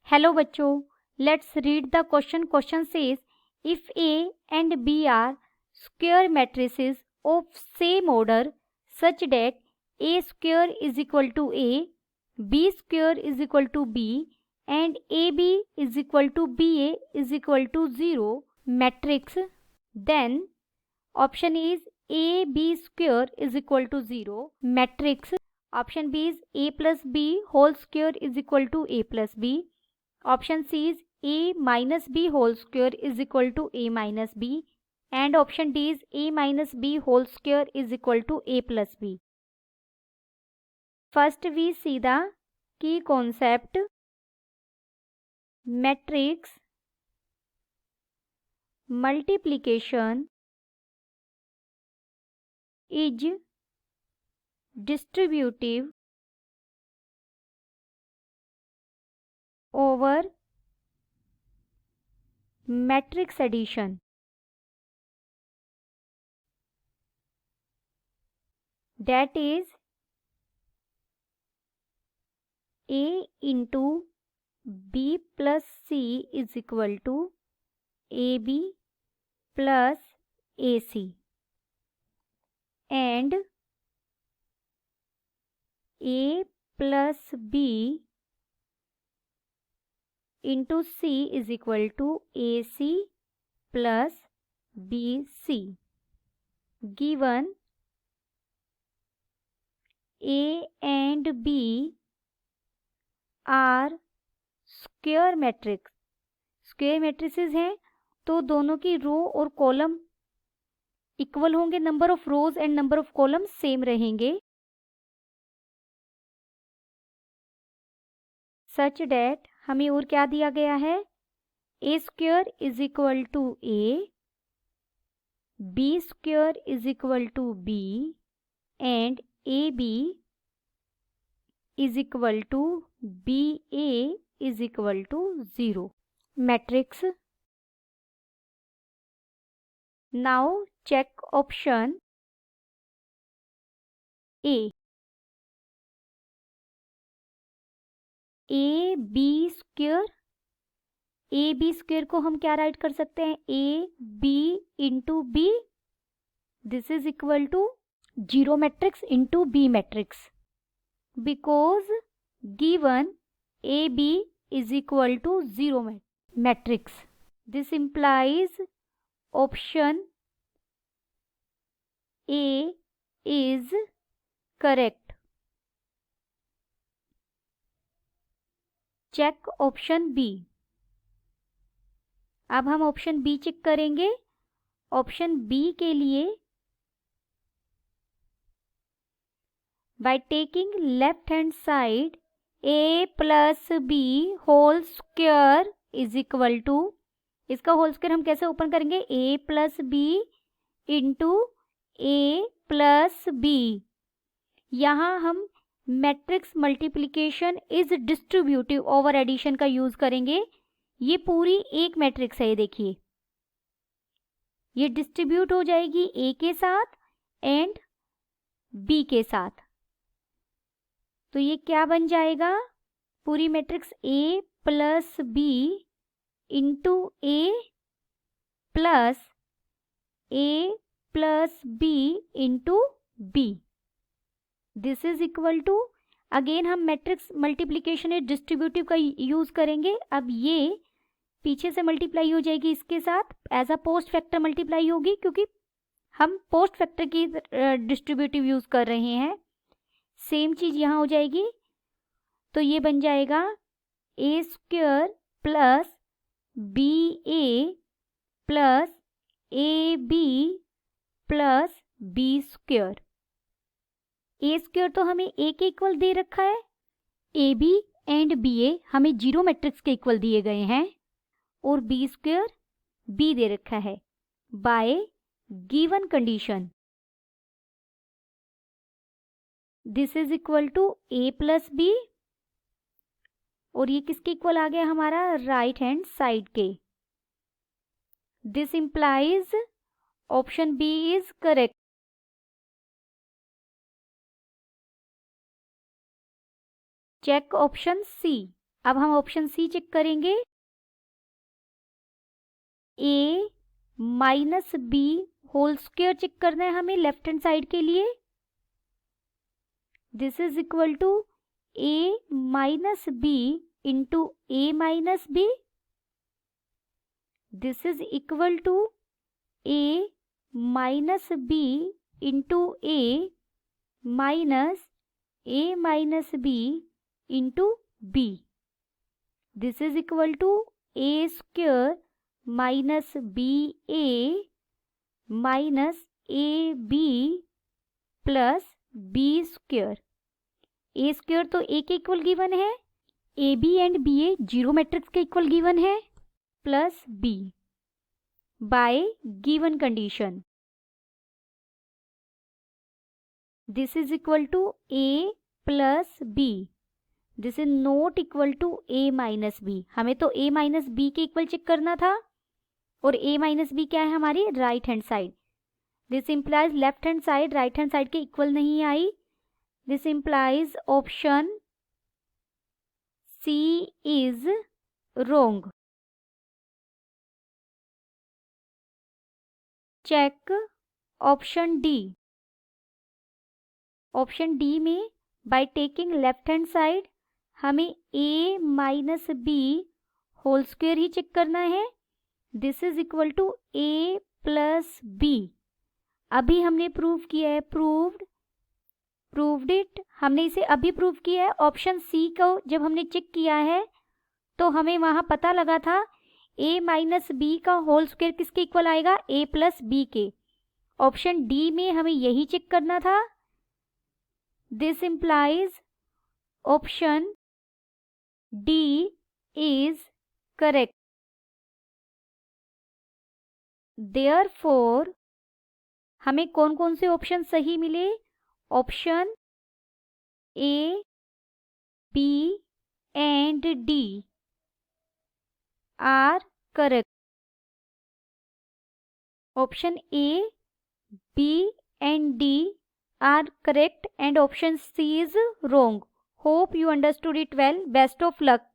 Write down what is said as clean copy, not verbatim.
Hello बच्चों, let's read the question. Question says if A and B are square matrices of same order such that A square is equal to A, B square is equal to B and A B is equal to B A is equal to 0 matrix, then option is A B square is equal to 0 matrix. Option B is a plus b whole square is equal to a plus b. Option C is a minus b whole square is equal to a minus b. And option D is a minus b whole square is equal to a plus b. First we see the key concept. Matrix multiplication is distributive over matrix addition. That is a into b plus c is equal to ab plus ac and a plus b into c is equal to ac plus bc. Given a and b are square matrix, square matrices हैं तो दोनों की row और column equal होंगे, number of rows and number of column same रहेंगे. Such that हमें और क्या दिया गया है, a square is equal to A, B square is equal to B and A B is equal to B A is equal to 0 matrix. Now check option A. A B square, a B square को हम क्या write कर सकते हैं, A B into B, this is equal to 0 matrix into B matrix, because given A B is equal to 0 matrix. This implies option A is correct. Check option B. अब हम option B check करेंगे. Option B के लिए by taking left hand side a plus B whole square is equal to, इसका whole square हम कैसे open करेंगे, a plus B into A plus B. यहाँ हम matrix multiplication is distributive over addition का use करेंगे. ये पूरी एक मैट्रिक्स है, ये देखिए ये डिस्ट्रीब्यूट हो जाएगी ए के साथ एंड बी के साथ, तो ये क्या बन जाएगा, पूरी matrix A plus B into A plus B into B. This is equal to, again हम मैट्रिक्स मल्टीप्लिकेशन या डिस्ट्रीब्यूटिव का यूज करेंगे. अब ये पीछे से मल्टीप्लाई हो जाएगी इसके साथ, as a post factor multiply होगी क्योंकि हम पोस्ट फैक्टर की डिस्ट्रीब्यूटिव यूज कर रहे हैं. सेम चीज यहाँ हो जाएगी, तो ये बन जाएगा a square plus b a plus a B plus B square. A square तो हमें ए के इक्वल दे रखा है, A B and B a हमें 0 मैट्रिक्स के इक्वल दिए गए हैं, और बी स्क्वायर बी दे रखा है by given condition. This is equal to A plus B, और ये किसके इक्वल आ गया हमारा, राइट हैंड साइड के. This implies option B is correct. Check option C. अब हम ऑप्शन सी चेक करेंगे। a minus B whole square check करना है हमें लेफ्ट हैंड साइड के लिए। This is equal to a minus B into a minus B. This is equal to a minus B into a minus B into b। This is equal to a square minus B A minus A B plus B square. A square तो A के equal given है, A B and B A zero matrix के equal given है, plus B by given condition. This is equal to A plus B. This is not equal to a minus B. हमें तो a minus B के equal check करना था, और a minus b क्या है हमारी right hand side. This implies left hand side right hand side के इक्वल नहीं आई। This implies option C is wrong. Check option D. Option D में by taking left hand side हमें a minus B whole square ही check करना है। This is equal to a plus b. अभी हमने प्रूव किया है, प्रूव्ड इट। हमने इसे अभी प्रूव किया है। ऑप्शन सी को जब हमने चेक किया है तो हमें वहां पता लगा था a माइनस बी का होल स्क्वायर किसके इक्वल आएगा, a प्लस बी के। ऑप्शन डी में हमें यही चेक करना था। This implies option D is correct. Therefore हमें कौन कौन से ऑप्शन सही मिले, option A B and D are correct. Option A B and D are correct and option C is wrong. Hope you understood it well. Best of luck.